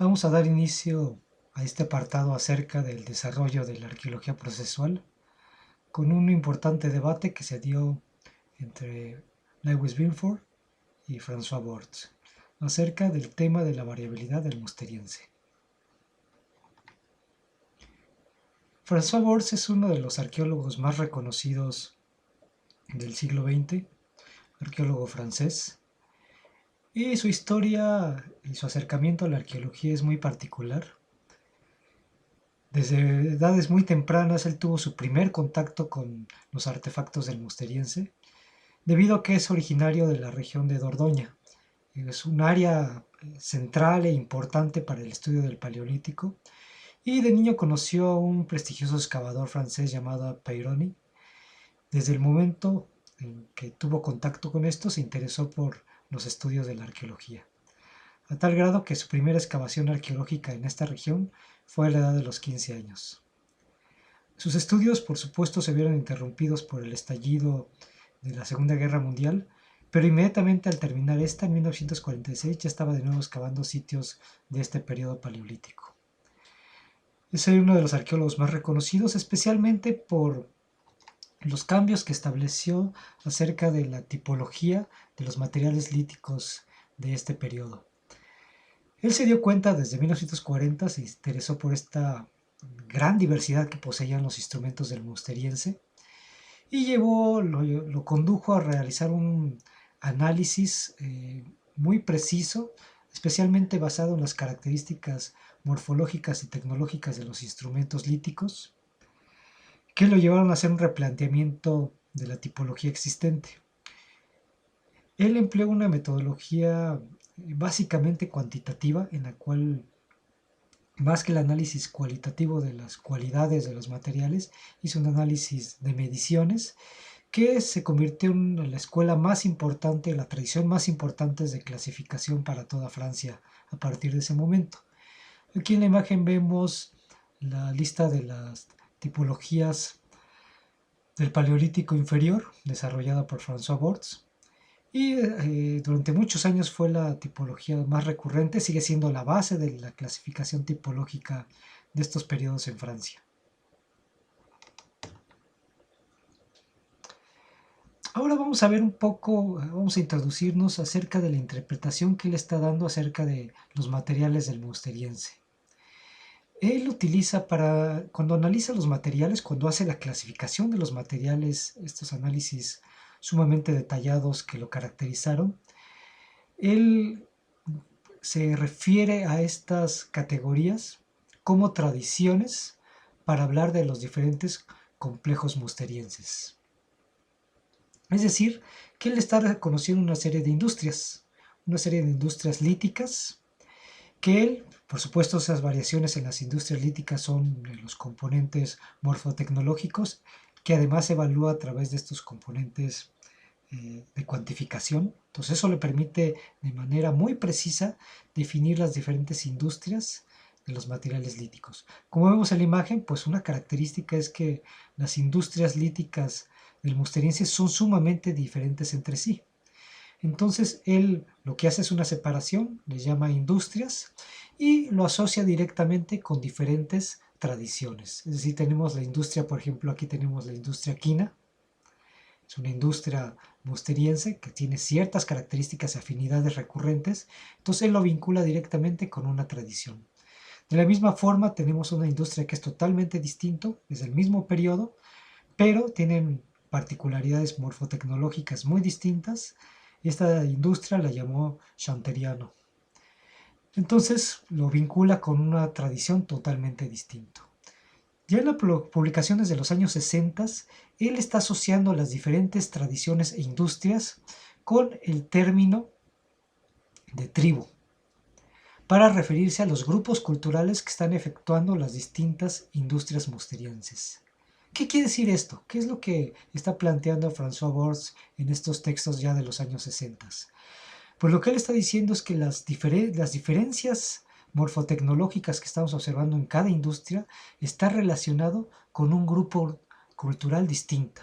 Vamos a dar inicio a este apartado acerca del desarrollo de la arqueología procesual, con un importante debate que se dio entre Lewis Binford y François Bordes acerca del tema de la variabilidad del musteriense. François Bordes es uno de los arqueólogos más reconocidos del siglo XX, arqueólogo francés, y su historia y su acercamiento a la arqueología es muy particular. Desde edades muy tempranas él tuvo su primer contacto con los artefactos del Musteriense, debido a que es originario de la región de Dordoña. Es un área central e importante para el estudio del Paleolítico, y de niño conoció a un prestigioso excavador francés llamado Peyroney. Desde el momento en que tuvo contacto con esto, se interesó por los estudios de la arqueología, a tal grado que su primera excavación arqueológica en esta región fue a la edad de los 15 años. Sus estudios, por supuesto, se vieron interrumpidos por el estallido de la Segunda Guerra Mundial, pero inmediatamente al terminar esta, en 1946, ya estaba de nuevo excavando sitios de este periodo paleolítico. Es uno de los arqueólogos más reconocidos, especialmente por los cambios que estableció acerca de la tipología de los materiales líticos de este periodo. Él se dio cuenta desde 1940, se interesó por esta gran diversidad que poseían los instrumentos del musteriense, y lo condujo a realizar un análisis muy preciso, especialmente basado en las características morfológicas y tecnológicas de los instrumentos líticos, que lo llevaron a hacer un replanteamiento de la tipología existente. Él empleó una metodología básicamente cuantitativa, en la cual, más que el análisis cualitativo de las cualidades de los materiales, hizo un análisis de mediciones que se convirtió en la escuela más importante, la tradición más importante de clasificación para toda Francia a partir de ese momento. Aquí en la imagen vemos la lista de las tipologías del Paleolítico inferior, desarrollada por François Bordes, y durante muchos años fue la tipología más recurrente, sigue siendo la base de la clasificación tipológica de estos periodos en Francia. Ahora vamos a ver un poco, vamos a introducirnos acerca de la interpretación que él está dando acerca de los materiales del musteriense. Él utiliza cuando analiza los materiales, cuando hace la clasificación de los materiales, estos análisis sumamente detallados que lo caracterizaron, él se refiere a estas categorías como tradiciones para hablar de los diferentes complejos musterienses. Es decir, que él está reconociendo una serie de industrias líticas, que él, por supuesto, esas variaciones en las industrias líticas son los componentes morfotecnológicos, que además se evalúa a través de estos componentes de cuantificación. Entonces eso le permite de manera muy precisa definir las diferentes industrias de los materiales líticos. Como vemos en la imagen, pues una característica es que las industrias líticas del musteriense son sumamente diferentes entre sí. Entonces él lo que hace es una separación, les llama industrias, y lo asocia directamente con diferentes tradiciones. Es decir, tenemos la industria, por ejemplo, aquí tenemos la industria quina. Es una industria musteriense que tiene ciertas características y afinidades recurrentes, entonces él lo vincula directamente con una tradición. De la misma forma tenemos una industria que es totalmente distinto, es del mismo periodo, pero tienen particularidades morfotecnológicas muy distintas. Esta industria la llamó Chanteriano. Entonces lo vincula con una tradición totalmente distinta. Ya en las publicaciones de los años 60, él está asociando las diferentes tradiciones e industrias con el término de tribu, para referirse a los grupos culturales que están efectuando las distintas industrias musterienses. ¿Qué quiere decir esto? ¿Qué es lo que está planteando François Bordes en estos textos ya de los años 60? Pues lo que él está diciendo es que las diferencias morfotecnológicas que estamos observando en cada industria está relacionado con un grupo cultural distinto.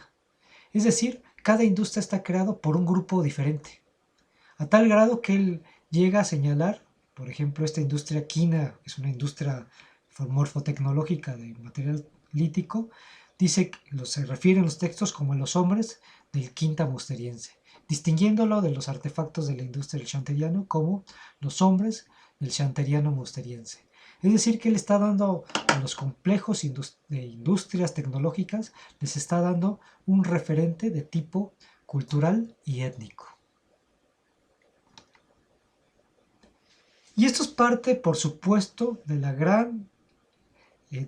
Es decir, cada industria está creada por un grupo diferente, a tal grado que él llega a señalar por ejemplo, esta industria quina, es una industria morfotecnológica de material lítico, dice, se refieren los textos como los hombres del quinta musteriense, distinguiéndolo de los artefactos de la industria del chanteriano como los hombres del chanteriano musteriense. Es decir, que le está dando a los complejos de industrias tecnológicas, les está dando un referente de tipo cultural y étnico. Y esto es parte, por supuesto, de la gran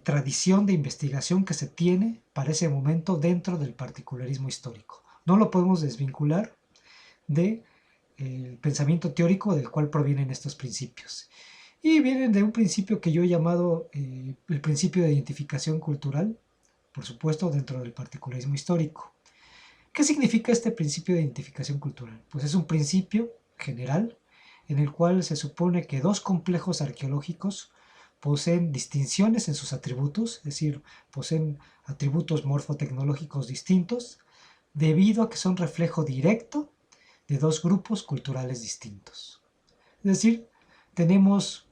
tradición de investigación que se tiene para ese momento dentro del particularismo histórico. No lo podemos desvincular del pensamiento teórico del cual provienen estos principios. Y vienen de un principio que yo he llamado el principio de identificación cultural, por supuesto, dentro del particularismo histórico. ¿Qué significa este principio de identificación cultural? Pues es un principio general en el cual se supone que dos complejos arqueológicos poseen distinciones en sus atributos, es decir, poseen atributos morfotecnológicos distintos, debido a que son reflejo directo de dos grupos culturales distintos. Es decir, tenemos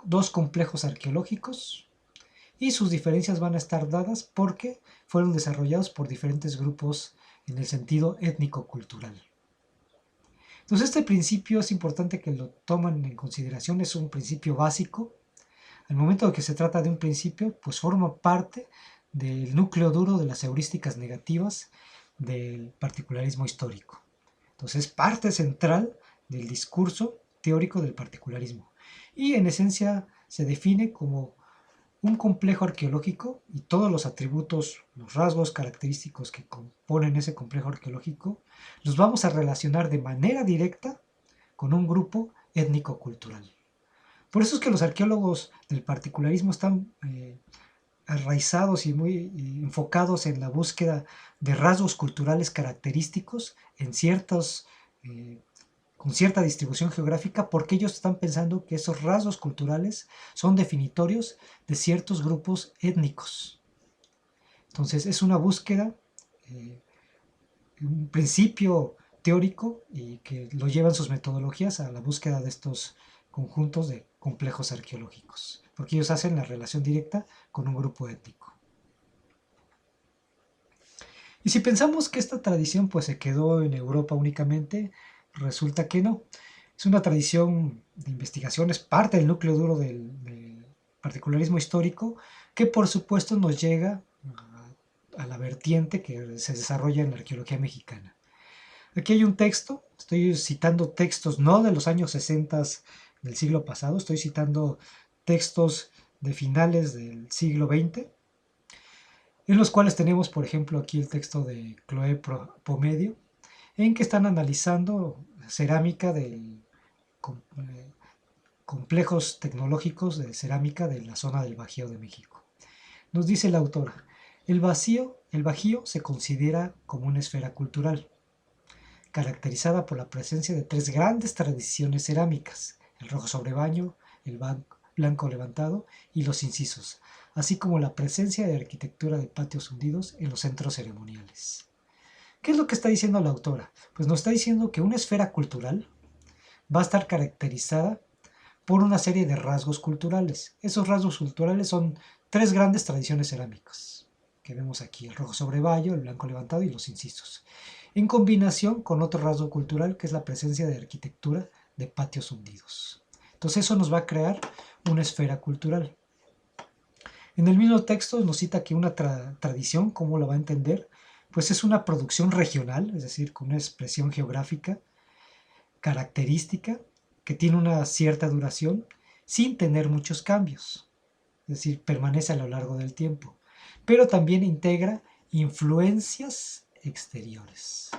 dos complejos arqueológicos y sus diferencias van a estar dadas porque fueron desarrollados por diferentes grupos en el sentido étnico-cultural. Entonces este principio es importante que lo tomen en consideración, es un principio básico. Al momento de que se trata de un principio, pues forma parte del núcleo duro de las heurísticas negativas del particularismo histórico. Entonces es parte central del discurso teórico del particularismo. Y en esencia se define como un complejo arqueológico y todos los atributos, los rasgos característicos que componen ese complejo arqueológico, los vamos a relacionar de manera directa con un grupo étnico-cultural. Por eso es que los arqueólogos del particularismo están arraizados y muy enfocados en la búsqueda de rasgos culturales característicos en con cierta distribución geográfica, porque ellos están pensando que esos rasgos culturales son definitorios de ciertos grupos étnicos. Entonces es una búsqueda, un principio teórico y que lo llevan sus metodologías a la búsqueda de estos conjuntos de complejos arqueológicos, porque ellos hacen la relación directa con un grupo étnico. Y si pensamos que esta tradición pues se quedó en Europa únicamente, resulta que no. Es una tradición de investigación, es parte del núcleo duro del particularismo histórico, que por supuesto nos llega a la vertiente que se desarrolla en la arqueología mexicana. Aquí hay un texto, estoy citando textos no de los años 60 del siglo pasado, estoy citando textos de finales del siglo XX, en los cuales tenemos, por ejemplo, aquí el texto de Chloé Pomedio, en que están analizando cerámica de complejos tecnológicos de cerámica de la zona del Bajío de México. Nos dice la autora, el Bajío se considera como una esfera cultural, caracterizada por la presencia de tres grandes tradiciones cerámicas, el rojo sobre baño, el blanco levantado y los incisos, así como la presencia de arquitectura de patios hundidos en los centros ceremoniales. ¿Qué es lo que está diciendo la autora? Pues nos está diciendo que una esfera cultural va a estar caracterizada por una serie de rasgos culturales. Esos rasgos culturales son tres grandes tradiciones cerámicas que vemos aquí, el rojo sobre bayo, el blanco levantado y los incisos, en combinación con otro rasgo cultural que es la presencia de arquitectura de patios hundidos. Entonces eso nos va a crear una esfera cultural. En el mismo texto nos cita que una tradición, ¿cómo la va a entender? Pues es una producción regional, es decir, con una expresión geográfica característica que tiene una cierta duración sin tener muchos cambios, es decir, permanece a lo largo del tiempo, pero también integra influencias exteriores.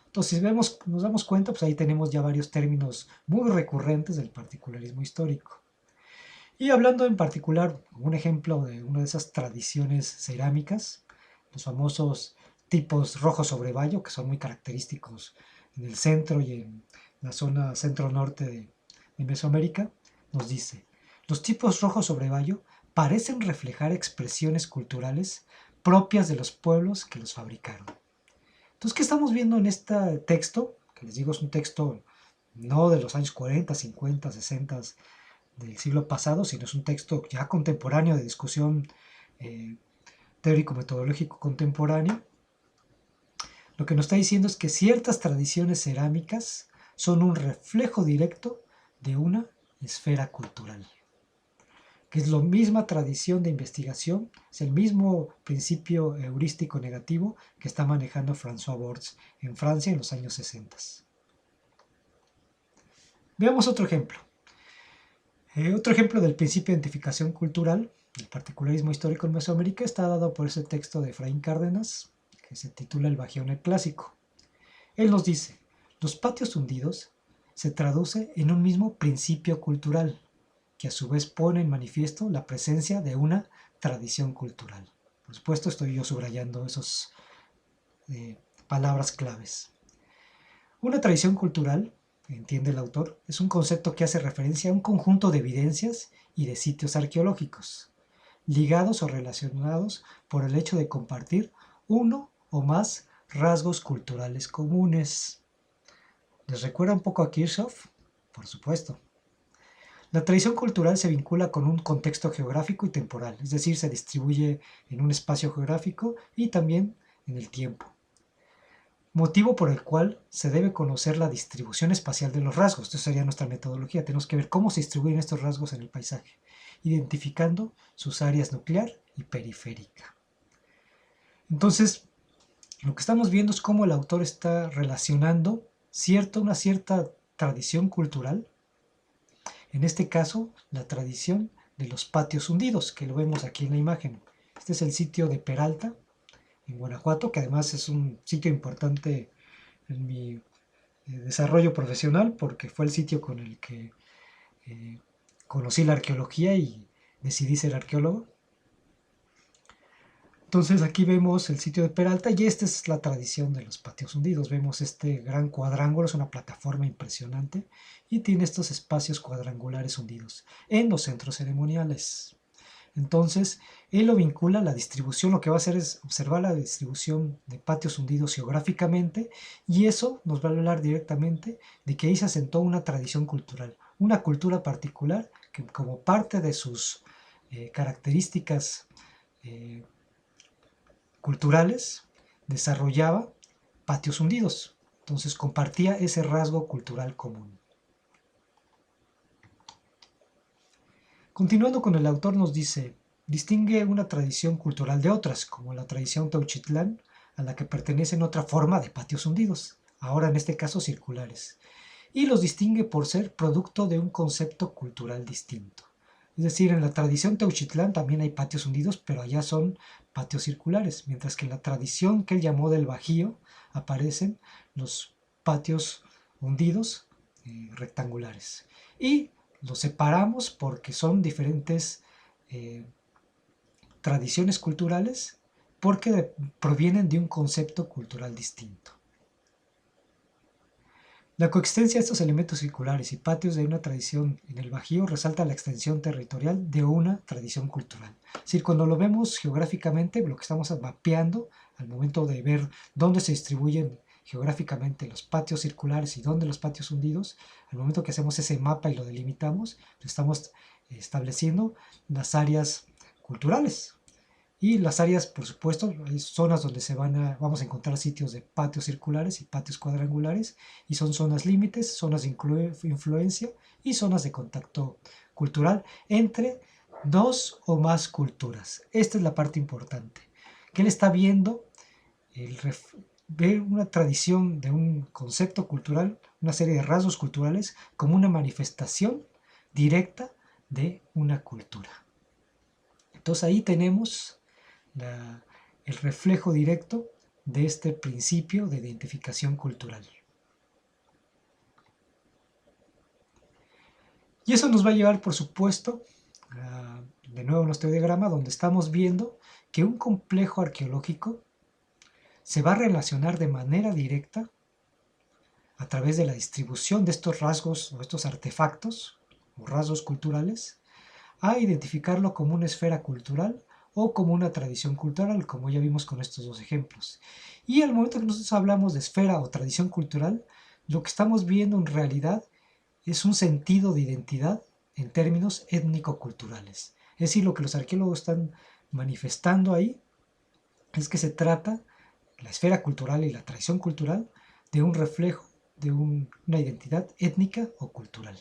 Entonces, si nos damos cuenta, pues ahí tenemos ya varios términos muy recurrentes del particularismo histórico. Y hablando en particular, un ejemplo de una de esas tradiciones cerámicas, los famosos tipos rojo sobre bayo, que son muy característicos en el centro y en la zona centro-norte de Mesoamérica, nos dice, los tipos rojo sobre bayo parecen reflejar expresiones culturales propias de los pueblos que los fabricaron. Entonces, ¿qué estamos viendo en este texto? Que les digo, es un texto no de los años 40, 50, 60 del siglo pasado, sino es un texto ya contemporáneo de discusión teórico-metodológico contemporáneo. Lo que nos está diciendo es que ciertas tradiciones cerámicas son un reflejo directo de una esfera cultural, que es la misma tradición de investigación, es el mismo principio heurístico negativo que está manejando François Bordes en Francia en los años 60. Veamos otro ejemplo. Otro ejemplo del principio de identificación cultural, el particularismo histórico en Mesoamérica, está dado por ese texto de Efraín Cárdenas, que se titula El Bajío en el Clásico. Él nos dice, los patios hundidos se traduce en un mismo principio cultural, que a su vez pone en manifiesto la presencia de una tradición cultural. Por supuesto, estoy yo subrayando esas palabras claves. Una tradición cultural, entiende el autor, es un concepto que hace referencia a un conjunto de evidencias y de sitios arqueológicos, ligados o relacionados por el hecho de compartir uno o más rasgos culturales comunes. ¿Les recuerda un poco a Kirchhoff? Por supuesto. La tradición cultural se vincula con un contexto geográfico y temporal, es decir, se distribuye en un espacio geográfico y también en el tiempo. Motivo por el cual se debe conocer la distribución espacial de los rasgos. Esto sería nuestra metodología. Tenemos que ver cómo se distribuyen estos rasgos en el paisaje, identificando sus áreas nuclear y periférica. Entonces, lo que estamos viendo es cómo el autor está relacionando una cierta tradición cultural, en este caso, la tradición de los patios hundidos, que lo vemos aquí en la imagen. Este es el sitio de Peralta, en Guanajuato, que además es un sitio importante en mi desarrollo profesional, porque fue el sitio con el que conocí la arqueología y decidí ser arqueólogo. Entonces aquí vemos el sitio de Peralta y esta es la tradición de los patios hundidos. Vemos este gran cuadrángulo, es una plataforma impresionante y tiene estos espacios cuadrangulares hundidos en los centros ceremoniales. Entonces, él lo vincula a la distribución, lo que va a hacer es observar la distribución de patios hundidos geográficamente y eso nos va a hablar directamente de que ahí se asentó una tradición cultural, una cultura particular que como parte de sus características culturales desarrollaba patios hundidos. Entonces compartía ese rasgo cultural común. Continuando con el autor nos dice, distingue una tradición cultural de otras, como la tradición Teuchitlán, a la que pertenecen otra forma de patios hundidos, ahora en este caso circulares, y los distingue por ser producto de un concepto cultural distinto. Es decir, en la tradición Teuchitlán también hay patios hundidos, pero allá son patios circulares, mientras que en la tradición que él llamó del Bajío aparecen los patios hundidos rectangulares. Y los separamos porque son diferentes tradiciones culturales, porque provienen de un concepto cultural distinto. La coexistencia de estos elementos circulares y patios de una tradición en el Bajío resalta la extensión territorial de una tradición cultural. Es decir, cuando lo vemos geográficamente, lo que estamos mapeando al momento de ver dónde se distribuyen geográficamente los patios circulares y dónde los patios hundidos, al momento que hacemos ese mapa y lo delimitamos, estamos estableciendo las áreas culturales. Y las áreas, por supuesto, hay zonas donde vamos a encontrar sitios de patios circulares y patios cuadrangulares, y son zonas límites, zonas de influencia y zonas de contacto cultural entre dos o más culturas. Esta es la parte importante, que él está viendo, ve una tradición de un concepto cultural, una serie de rasgos culturales, como una manifestación directa de una cultura. Entonces ahí tenemos el reflejo directo de este principio de identificación cultural. Y eso nos va a llevar, por supuesto, de nuevo a nuestro diagrama, donde estamos viendo que un complejo arqueológico se va a relacionar de manera directa a través de la distribución de estos rasgos o estos artefactos o rasgos culturales a identificarlo como una esfera cultural o como una tradición cultural, como ya vimos con estos dos ejemplos. Y al momento que nosotros hablamos de esfera o tradición cultural, lo que estamos viendo en realidad es un sentido de identidad en términos étnico-culturales. Es decir, lo que los arqueólogos están manifestando ahí es que se trata, la esfera cultural y la tradición cultural, de un reflejo de una identidad étnica o cultural.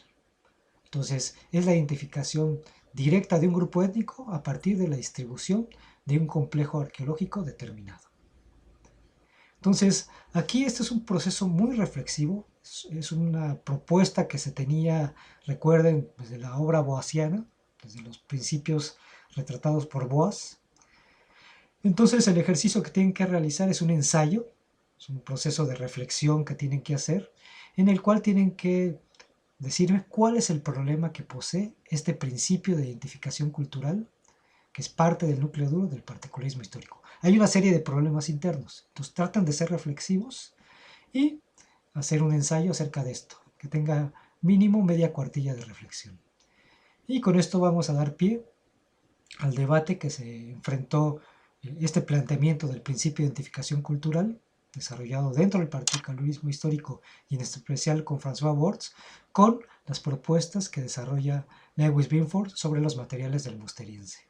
Entonces, es la identificación directa de un grupo étnico a partir de la distribución de un complejo arqueológico determinado. Entonces, aquí este es un proceso muy reflexivo, es una propuesta que se tenía, recuerden, desde la obra boasiana, desde los principios retratados por Boas. Entonces, el ejercicio que tienen que realizar es un ensayo, es un proceso de reflexión que tienen que hacer, en el cual tienen que decirme cuál es el problema que posee este principio de identificación cultural, que es parte del núcleo duro del particularismo histórico. Hay una serie de problemas internos, entonces tratan de ser reflexivos y hacer un ensayo acerca de esto, que tenga mínimo media cuartilla de reflexión. Y con esto vamos a dar pie al debate que se enfrentó este planteamiento del principio de identificación cultural, desarrollado dentro del particularismo histórico y en especial con François Bordes, con las propuestas que desarrolla Lewis Binford sobre los materiales del Musteriense.